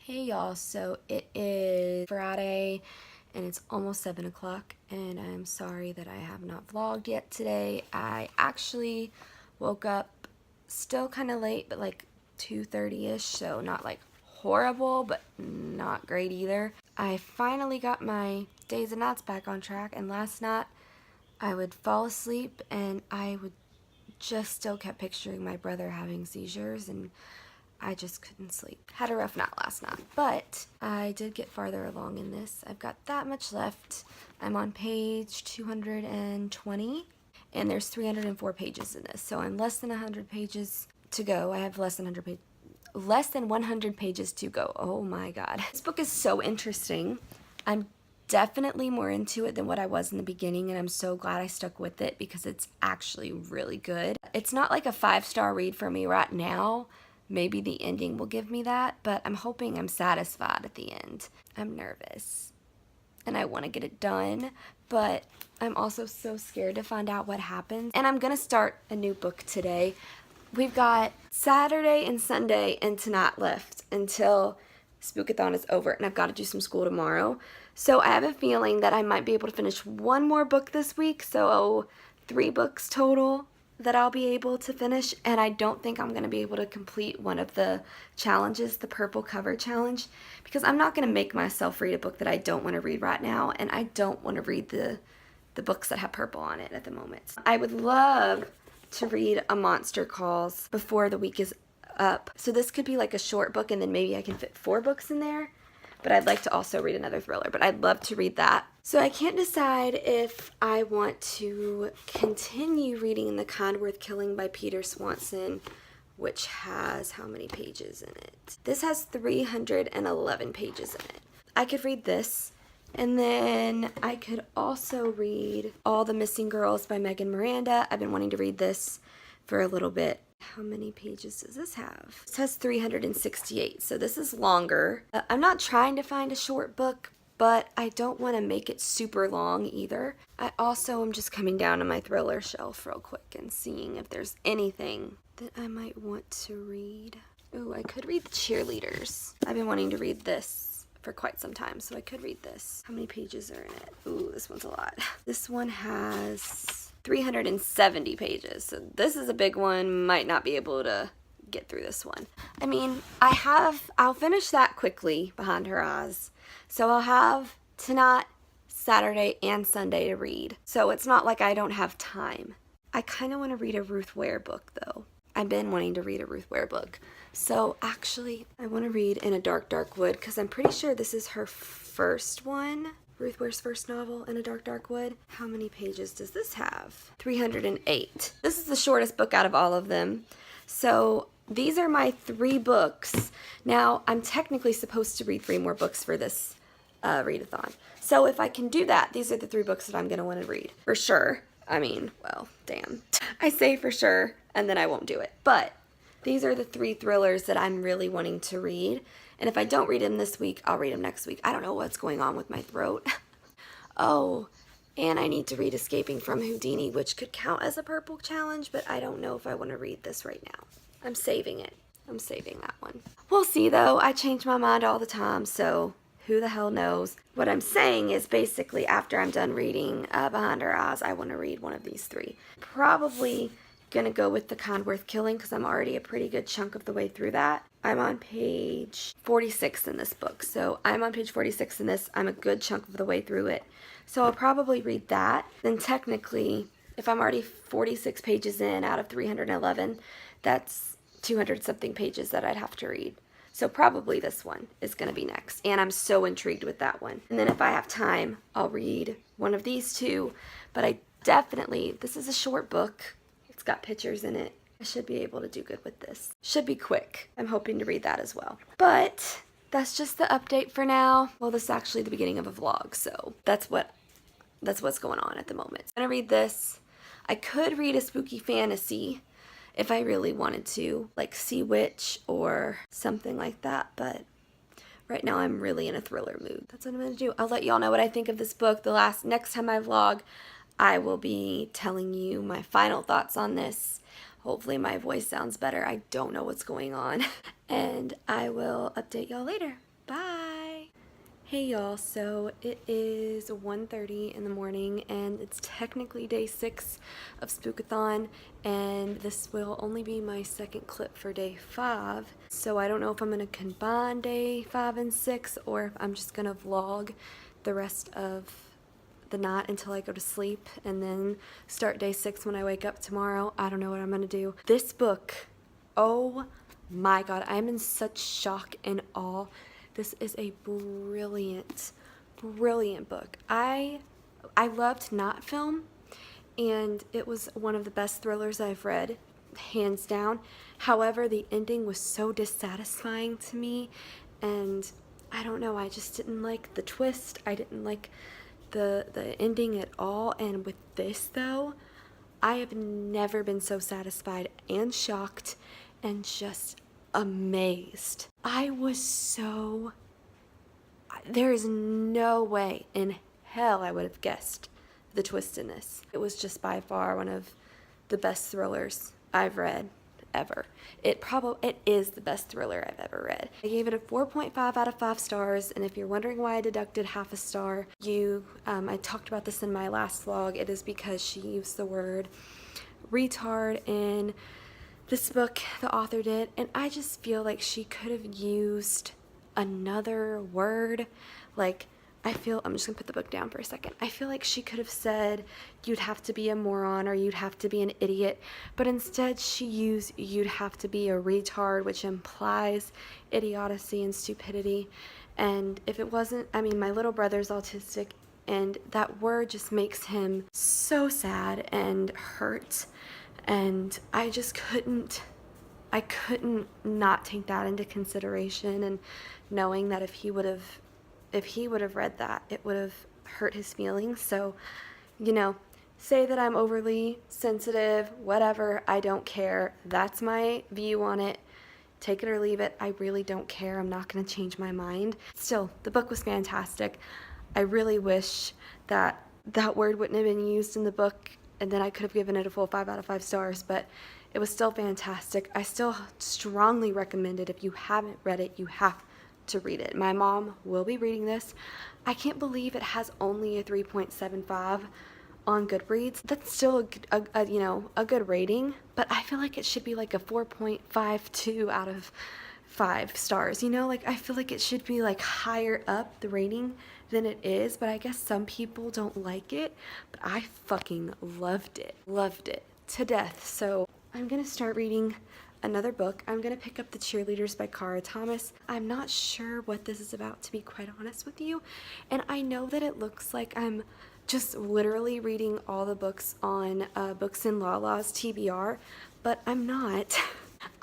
Hey y'all, so it is Friday and it's almost 7 o'clock and I'm sorry that I have not vlogged yet today. I actually woke up still kind of late, but like 2:30ish, so not like horrible, but not great either. I finally got my days and nights back on track, and last night I would fall asleep and I would just still kept picturing my brother having seizures, and I just couldn't sleep. Had a rough night last night, but I did get farther along in this. I've got that much left. I'm on page 220, and there's 304 pages in this, so I'm less than 100 pages to go. I have less than 100 pages to go. Oh my god. This book is so interesting. I'm definitely more into it than what I was in the beginning, and I'm so glad I stuck with it because it's actually really good. It's not like a 5-star read for me right now. Maybe the ending will give me that, but I'm hoping I'm satisfied at the end. I'm nervous and I want to get it done, but I'm also so scared to find out what happens. And I'm gonna start a new book today. We've got Saturday and Sunday and tonight left until SPOOKATHON is over, and I've got to do some school tomorrow. So I have a feeling that I might be able to finish one more book this week, so 3 books total that I'll be able to finish, and I don't think I'm going to be able to complete one of the challenges, the purple cover challenge, because I'm not going to make myself read a book that I don't want to read right now, and I don't want to read the books that have purple on it at the moment. I would love to read A Monster Calls before the week is up, so this could be like a short book, and then maybe I can fit 4 books in there. But I'd like to also read another thriller, but I'd love to read that. So I can't decide if I want to continue reading The Kind Worth Killing by Peter Swanson, which has how many pages in it? This has 311 pages in it. I could read this, and then I could also read All the Missing Girls by Megan Miranda. I've been wanting to read this for a little bit. How many pages does this have? This has 368, so this is longer. I'm not trying to find a short book, but I don't want to make it super long either. I also am just coming down to my thriller shelf real quick and seeing if there's anything that I might want to read. Ooh, I could read The Cheerleaders. I've been wanting to read this for quite some time, so I could read this. How many pages are in it? Ooh, this one's a lot. This one has 370 pages, so this is a big one. Might not be able to get through this one. I mean, I'll finish that quickly, Behind Her Eyes, so I'll have tonight, Saturday, and Sunday to read, so it's not like I don't have time. I kind of want to read a Ruth Ware book, though. I've been wanting to read a Ruth Ware book, so actually I want to read In a Dark, Dark Wood, because I'm pretty sure this is her first one. Ruth Ware's first novel, In a Dark, Dark Wood. How many pages does this have? 308. This is the shortest book out of all of them. So these are my 3 books. Now, I'm technically supposed to read 3 more books for this readathon. So if I can do that, these are the 3 books that I'm going to want to read. For sure. I mean, well, damn. I say for sure, and then I won't do it. But these are the 3 thrillers that I'm really wanting to read. And if I don't read them this week, I'll read them next week. I don't know what's going on with my throat. Oh, and I need to read Escaping from Houdini, which could count as a purple challenge, but I don't know if I want to read this right now. I'm saving it. I'm saving that one. We'll see, though. I change my mind all the time, so who the hell knows? What I'm saying is basically after I'm done reading Behind Her Eyes, I want to read one of these 3. Probably gonna go with The Kind Worth Killing because I'm already a pretty good chunk of the way through that. I'm on page 46 in this book, so I'm on page 46 in this. I'm a good chunk of the way through it, so I'll probably read that. Then technically, if I'm already 46 pages in out of 311, that's 200 something pages that I'd have to read. So probably this one is going to be next, and I'm so intrigued with that one. And then if I have time, I'll read one of these 2, but I definitely, this is a short book. It's got pictures in it. I should be able to do good with this. Should be quick. I'm hoping to read that as well. But that's just the update for now. Well, this is actually the beginning of a vlog, so that's what's going on at the moment. I'm gonna read this. I could read a spooky fantasy if I really wanted to, like Sea Witch or something like that, but right now I'm really in a thriller mood. That's what I'm gonna do. I'll let y'all know what I think of this book. Next time I vlog, I will be telling you my final thoughts on this. Hopefully my voice sounds better. I don't know what's going on. And I will update y'all later. Bye! Hey y'all, so it is 1:30 in the morning and it's technically day 6 of SPOOKAthon, and this will only be my second clip for day 5. So I don't know if I'm going to combine day 5 and 6 or if I'm just going to vlog the rest of the night until I go to sleep and then start day 6 when I wake up tomorrow. I don't know what I'm going to do. This book, oh my god, I'm in such shock and awe. This is a brilliant, brilliant book. I loved Not Film, and it was one of the best thrillers I've read, hands down. However, the ending was so dissatisfying to me, and I don't know, I just didn't like the twist. I didn't like the ending at all. And with this, though, I have never been so satisfied and shocked and just amazed. I was so... there is no way in hell I would have guessed the twist in this. It was just by far one of the best thrillers I've read ever. It is the best thriller I've ever read. I gave it a 4.5 out of 5 stars, and if you're wondering why I deducted half a star, I talked about this in my last vlog. It is because she used the word retard in this book, the author did, and I just feel like she could have used another word. Like, I'm just gonna put the book down for a second. I feel like she could have said you'd have to be a moron or you'd have to be an idiot, but instead she used you'd have to be a retard, which implies idiocy and stupidity. And if it wasn't, I mean, my little brother's autistic, and that word just makes him so sad and hurt. And I just couldn't not take that into consideration, and knowing that if he would have read that, it would have hurt his feelings. So, you know, say that I'm overly sensitive, whatever, I don't care. That's my view on it. Take it or leave it. I really don't care. I'm not going to change my mind. Still, the book was fantastic. I really wish that that word wouldn't have been used in the book, and then I could have given it a full 5 out of 5 stars, but it was still fantastic. I still strongly recommend it. If you haven't read it, you have to read it. My mom will be reading this. I can't believe it has only a 3.75 on Goodreads. That's still a good rating, but I feel like it should be like a 4.52 out of 5 stars. You know, like, I feel like it should be like higher up the rating than it is, but I guess some people don't like it, but I fucking loved it to death. So I'm gonna start reading another book. I'm gonna pick up The Cheerleaders by Cara Thomas. I'm not sure what this is about, to be quite honest with you, and I know that it looks like I'm just literally reading all the books on Books in Lala's TBR, but I'm not.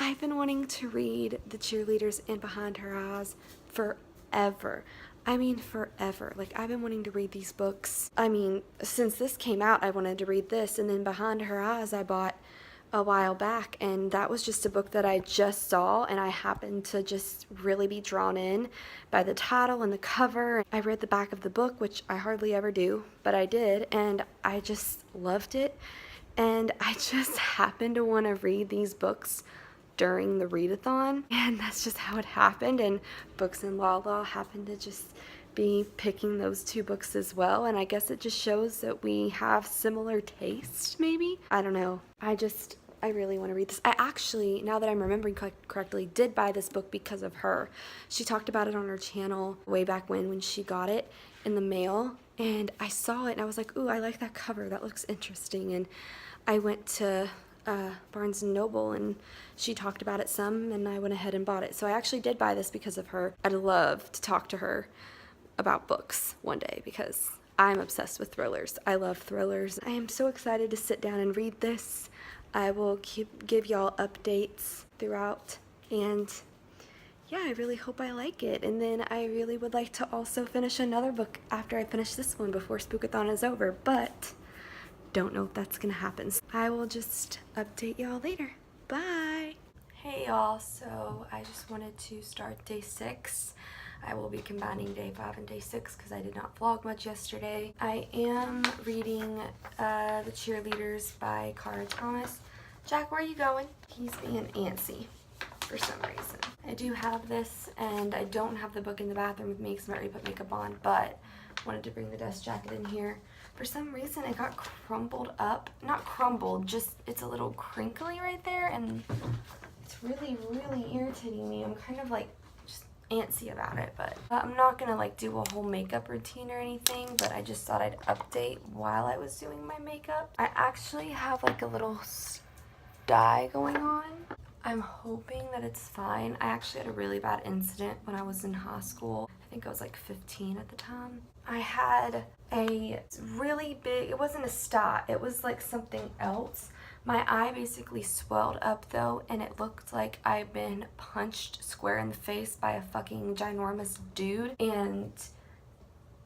I've been wanting to read The Cheerleaders and Behind Her Eyes forever. I mean, forever. Like, I've been wanting to read these books. I mean, since this came out, I wanted to read this, and then Behind Her Eyes I bought a while back, and that was just a book that I just saw, and I happened to just really be drawn in by the title and the cover. I read the back of the book, which I hardly ever do, but I did, and I just loved it, and I just happened to want to read these books during the readathon, and that's just how it happened. And Books in Lala happened to just be picking those 2 books as well, and I guess it just shows that we have similar taste, maybe? I don't know. I really want to read this. I actually, now that I'm remembering correctly, did buy this book because of her. She talked about it on her channel way back when she got it in the mail, and I saw it and I was like, ooh, I like that cover, that looks interesting. And I went to Barnes & Noble, and she talked about it some, and I went ahead and bought it. So I actually did buy this because of her. I'd love to talk to her about books one day, because I'm obsessed with thrillers. I love thrillers. I am so excited to sit down and read this. I will give y'all updates throughout, and yeah, I really hope I like it. And then I really would like to also finish another book after I finish this one before SPOOKAthon is over, but don't know if that's gonna happen. I will just update y'all later. Bye! Hey y'all, so I just wanted to start day 6. I will be combining day 5 and day 6 because I did not vlog much yesterday. I am reading The Cheerleaders by Cara Thomas. Jack, where are you going? He's being antsy for some reason. I do have this, and I don't have the book in the bathroom with me because I already put makeup on, but I wanted to bring the dust jacket in here. For some reason, it got crumpled up. Not crumbled, just it's a little crinkly right there, and it's really, really irritating me. I'm kind of like just antsy about it, but I'm not gonna like do a whole makeup routine or anything, but I just thought I'd update while I was doing my makeup. I actually have like a little dye going on. I'm hoping that it's fine. I actually had a really bad incident when I was in high school. I think I was like 15 at the time. I had a really big, it wasn't a sty, it was like something else. My eye basically swelled up though, and it looked like I'd been punched square in the face by a fucking ginormous dude, and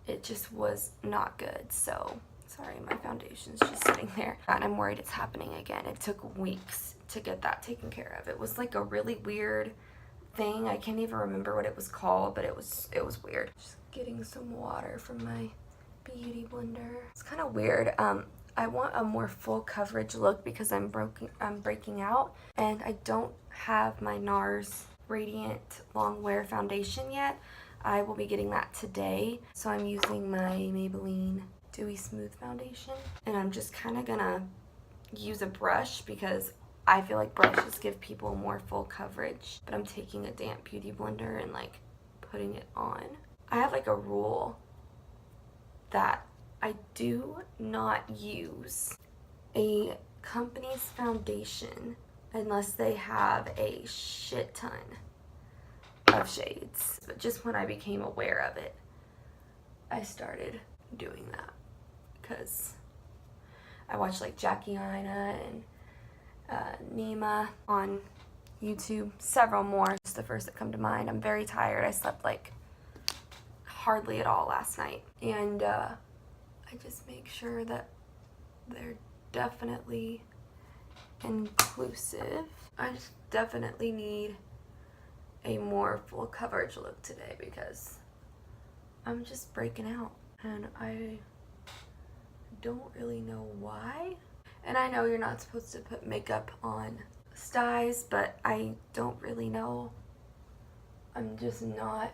it just was not good. So sorry, my foundation's just sitting there, and I'm worried it's happening again. It took weeks to get that taken care of. It was like a really weird thing. I can't even remember what it was called, but it was weird. Just getting some water from my beauty blender. It's kind of weird. I want a more full coverage look because I'm breaking out, and I don't have my NARS Radiant Long Wear foundation yet. I will be getting that today, so I'm using my Maybelline Dewy Smooth foundation, and I'm just kind of gonna use a brush because I feel like brushes give people more full coverage, but I'm taking a damp beauty blender and like putting it on. I have like a rule that I do not use a company's foundation unless they have a shit ton of shades. But just when I became aware of it, I started doing that because I watched like Jackie Aina and Nima on YouTube, several more. Just the first that come to mind. I'm very tired. I slept like hardly at all last night, and I just make sure that they're definitely inclusive. I just definitely need a more full coverage look today because I'm just breaking out, and I don't really know why. And I know you're not supposed to put makeup on styes, but I don't really know. I'm just not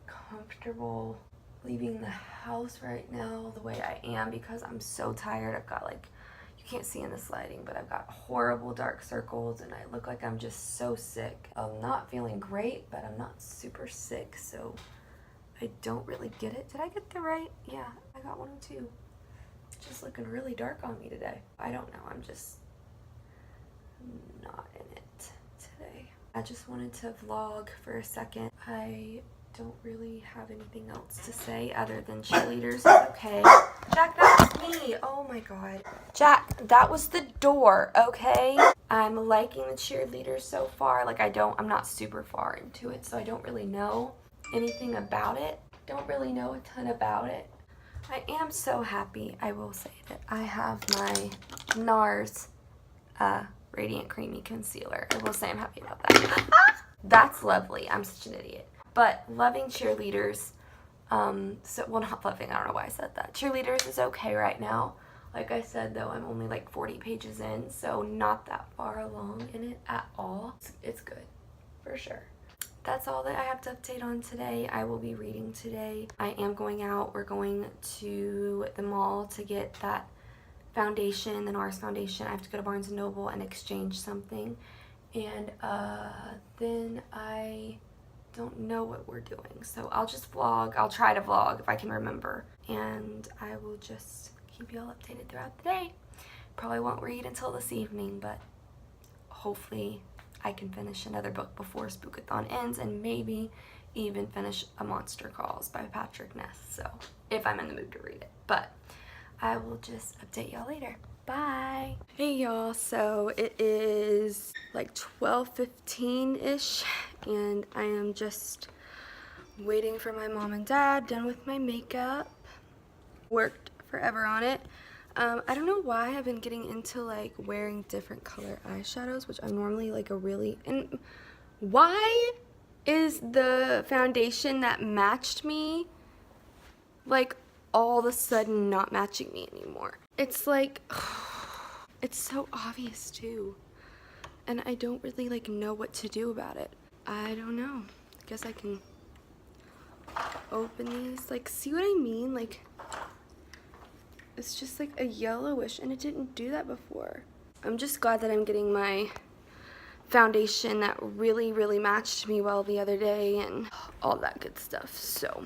comfortable leaving the house right now the way I am because I'm so tired. I've got like, you can't see in this lighting, but I've got horrible dark circles, and I look like I'm just so sick. I'm not feeling great, but I'm not super sick, so I don't really get it. Did I get the right? Yeah, I got 102. Just looking really dark on me today. I don't know, I'm just not in it today. I just wanted to vlog for a second. I don't really have anything else to say other than cheerleaders is okay. Jack, that was me. Oh my god. Jack, that was the door, okay? I'm liking the cheerleaders so far. Like I'm not super far into it, so I don't really know anything about it. Don't really know a ton about it. I am so happy, I will say, that I have my NARS Radiant Creamy Concealer. I will say I'm happy about that. That's lovely. I'm such an idiot. But loving cheerleaders, well, not loving, I don't know why I said that. Cheerleaders is okay right now. Like I said, though, I'm only like 40 pages in, so not that far along in it at all. It's good, for sure. That's all that I have to update on today. I will be reading today. I am going out. We're going to the mall to get that foundation, the NARS foundation. I have to go to Barnes & Noble and exchange something. And then I don't know what we're doing. So I'll just vlog. I'll try to vlog if I can remember. And I will just keep you all updated throughout the day. Probably won't read until this evening, but hopefully I can finish another book before Spookathon ends, and maybe even finish A Monster Calls by Patrick Ness, so if I'm in the mood to read it. But I will just update y'all later. Bye! Hey y'all, so it is like 12:15-ish, and I am just waiting for my mom and dad, done with my makeup. Worked forever on it. I don't know why I've been getting into like wearing different color eyeshadows, which I'm normally like and why is the foundation that matched me like all of a sudden not matching me anymore? It's like, it's so obvious too, and I don't really like know what to do about it. I don't know. I guess I can open these. Like, see what I mean? Like, it's just like a yellowish, and it didn't do that before. I'm just glad that I'm getting my foundation that really matched me well the other day and all that good stuff. So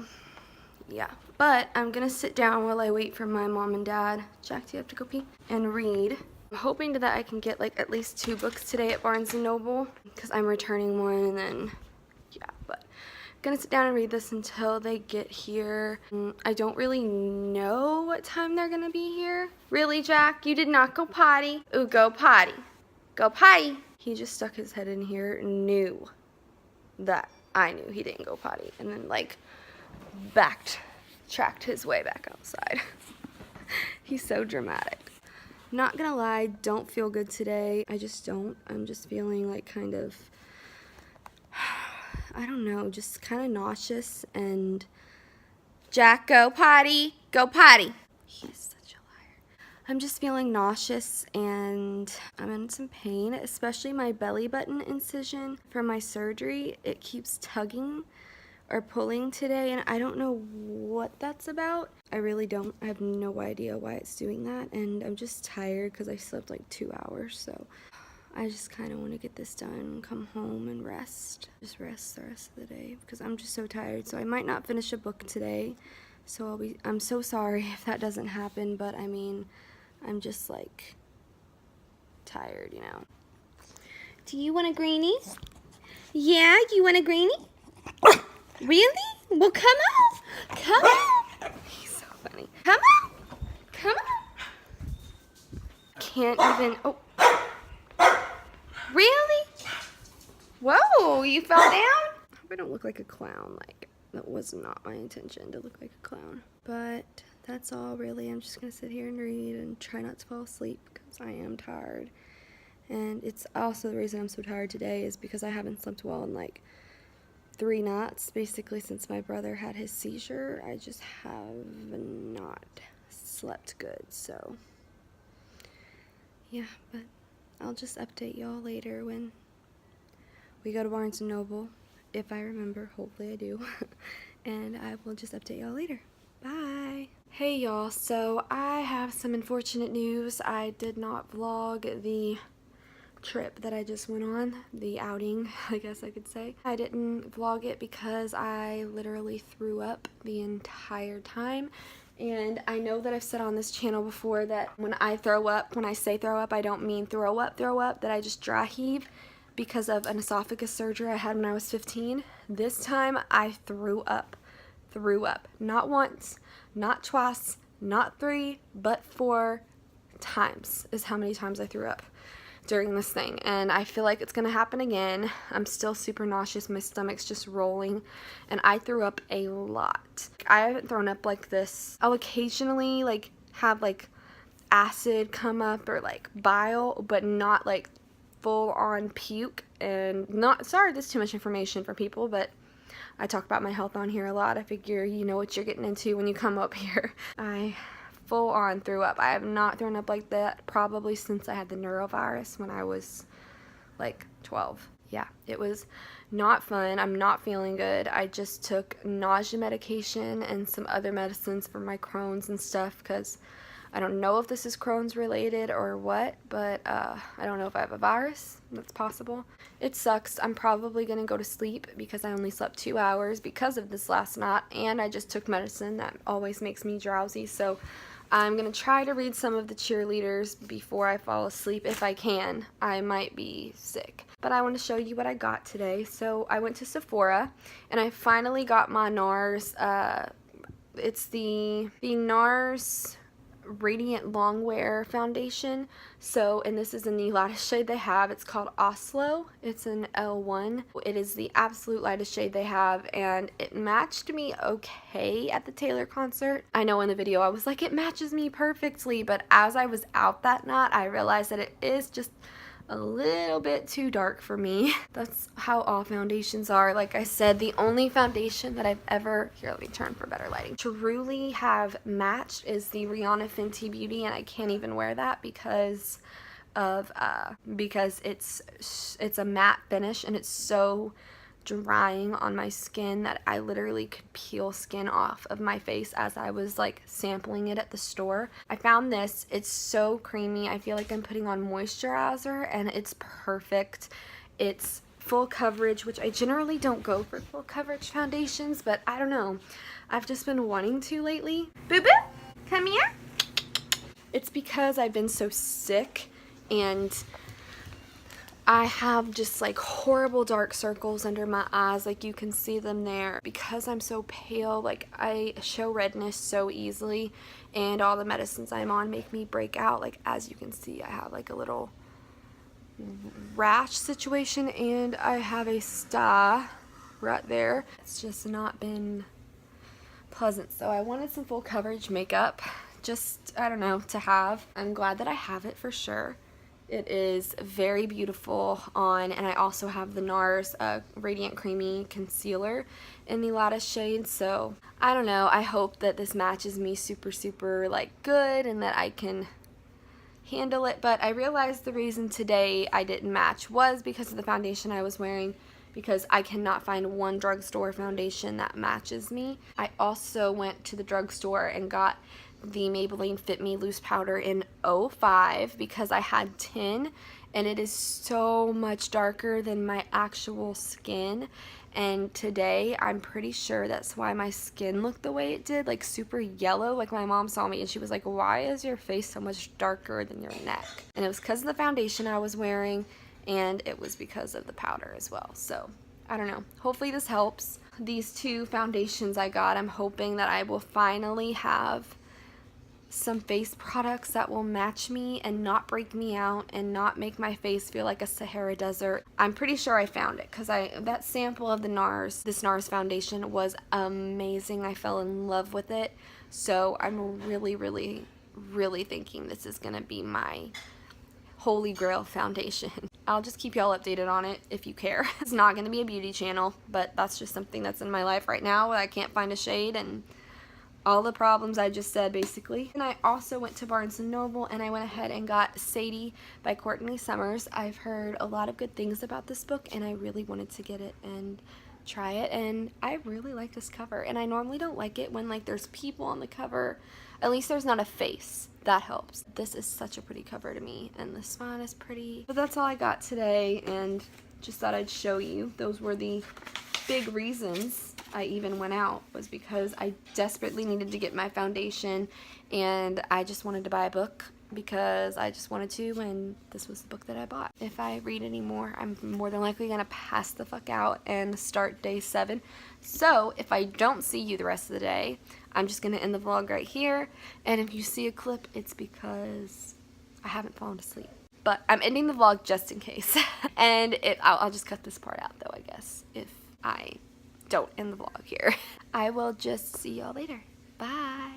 yeah, but I'm gonna sit down while I wait for my mom and dad. Jack, do you have to go pee? And read. I'm hoping that I can get like at least 2 books today at Barnes & Noble because I'm returning one, and then yeah, but I'm gonna sit down and read this until they get here. I don't really know what time they're gonna be here. Really, Jack? You did not go potty? Ooh, go potty. Go potty. He just stuck his head in here and knew that I knew he didn't go potty, and then like tracked his way back outside. He's so dramatic. Not gonna lie, don't feel good today. I just don't. I'm just feeling like kind of, I don't know, just kind of nauseous. And Jack, go potty. Go potty. He's such a liar. I'm just feeling nauseous, and I'm in some pain, especially my belly button incision from my surgery. It keeps tugging or pulling today, and I don't know what that's about. I really don't. I have no idea why it's doing that, and I'm just tired because I slept like 2 hours, so I just kind of want to get this done, come home and rest. Just rest the rest of the day because I'm just so tired. So I might not finish a book today, so I'm so sorry if that doesn't happen, but I mean, I'm just like tired, you know. Do you want a greenie? Yeah, you want a greenie? Really? Well, come on. Come on. He's so funny. Come on. Come on. Can't even. Oh. Really? Whoa, you fell down? I hope I don't look like a clown. Like, that was not my intention to look like a clown. But that's all, really. I'm just going to sit here and read and try not to fall asleep because I am tired. And it's also the reason I'm so tired today is because I haven't slept well in like 3 nights, basically, since my brother had his seizure. I just have not slept good, so yeah, but I'll just update y'all later when we go to Barnes & Noble, if I remember. Hopefully I do. And I will just update y'all later. Bye! Hey y'all, so I have some unfortunate news. I did not vlog the trip that I just went on, the outing, I guess I could say. I didn't vlog it because I literally threw up the entire time. And I know that I've said on this channel before that when I say throw up, I don't mean throw up, that I just dry heave because of an esophagus surgery I had when I was 15. This time I threw up. Not once, not twice, not 3, but 4 times is how many times I threw up during this thing, and I feel like it's gonna happen again. I'm still super nauseous, my stomach's just rolling, and I threw up a lot. I haven't thrown up like this. I'll occasionally like have like acid come up or like bile, but not like full on puke. And not, sorry, this is too much information for people, but I talk about my health on here a lot. I figure you know what you're getting into when you come up here. I full on threw up. I have not thrown up like that probably since I had the neurovirus when I was like 12. Yeah, it was not fun. I'm not feeling good. I just took nausea medication and some other medicines for my Crohn's and stuff because I don't know if this is Crohn's related or what, but I don't know if I have a virus. That's possible. It sucks. I'm probably going to go to sleep because I only slept 2 hours because of this last night, and I just took medicine that always makes me drowsy, so I'm going to try to read some of the cheerleaders before I fall asleep if I can. I might be sick. But I want to show you what I got today. So I went to Sephora and I finally got my NARS. It's the NARS Radiant Longwear Foundation. So, and this is in the lightest shade they have. It's called Oslo. It's an L1. It is the absolute lightest shade they have, and it matched me okay at the Taylor concert. I know in the video I was like, it matches me perfectly, but as I was out that night, I realized that it is just a little bit too dark for me. That's how all foundations are. Like I said, the only foundation that I've ever, here, let me turn for better lighting, truly have matched is the Rihanna Fenty Beauty, and I can't even wear that because of because it's a matte finish and it's so drying on my skin that I literally could peel skin off of my face as I was like sampling it at the store. I found this. It's so creamy. I feel like I'm putting on moisturizer and it's perfect. It's full coverage, which I generally don't go for full coverage foundations, but I don't know. I've just been wanting to lately. Boo boo, come here. It's because I've been so sick and I have just like horrible dark circles under my eyes, like you can see them there. Because I'm so pale, like I show redness so easily, and all the medicines I'm on make me break out. Like as you can see, I have like a little rash situation and I have a star right there. It's just not been pleasant, so I wanted some full coverage makeup, just I don't know, to have. I'm glad that I have it for sure. It is very beautiful on, and I also have the NARS Radiant Creamy Concealer in the lattice shade, so I don't know, I hope that this matches me super like good and that I can handle it. But I realized the reason today I didn't match was because of the foundation I was wearing, because I cannot find one drugstore foundation that matches me. I also went to the drugstore and got the Maybelline Fit Me loose powder in 05 because I had 10 and it is so much darker than my actual skin, and today I'm pretty sure that's why my skin looked the way it did, like super yellow. Like my mom saw me and she was like, why is your face so much darker than your neck? And it was because of the foundation I was wearing, and it was because of the powder as well. So I don't know, hopefully this helps. These two foundations I got, I'm hoping that I will finally have some face products that will match me and not break me out and not make my face feel like a Sahara Desert. I'm pretty sure I found it because that sample of the this NARS foundation was amazing. I fell in love with it. So I'm really thinking this is gonna be my holy grail foundation. I'll just keep y'all updated on it if you care. It's not gonna be a beauty channel, but that's just something that's in my life right now. I can't find a shade and all the problems I just said basically. And I also went to Barnes & Noble and I went ahead and got Sadie by Courtney Summers. I've heard a lot of good things about this book and I really wanted to get it and try it, and I really like this cover. And I normally don't like it when like there's people on the cover. At least there's not a face. That helps. This is such a pretty cover to me, and this font is pretty. But that's all I got today, and just thought I'd show you. Those were the big reasons I even went out, was because I desperately needed to get my foundation and I just wanted to buy a book because I just wanted to, and this was the book that I bought. If I read any more, I'm more than likely gonna pass the fuck out and start day 7. So if I don't see you the rest of the day, I'm just gonna end the vlog right here, and if you see a clip, it's because I haven't fallen asleep. But I'm ending the vlog just in case. And I'll just cut this part out though, I guess, if I don't end the vlog here. I will just see y'all later. Bye.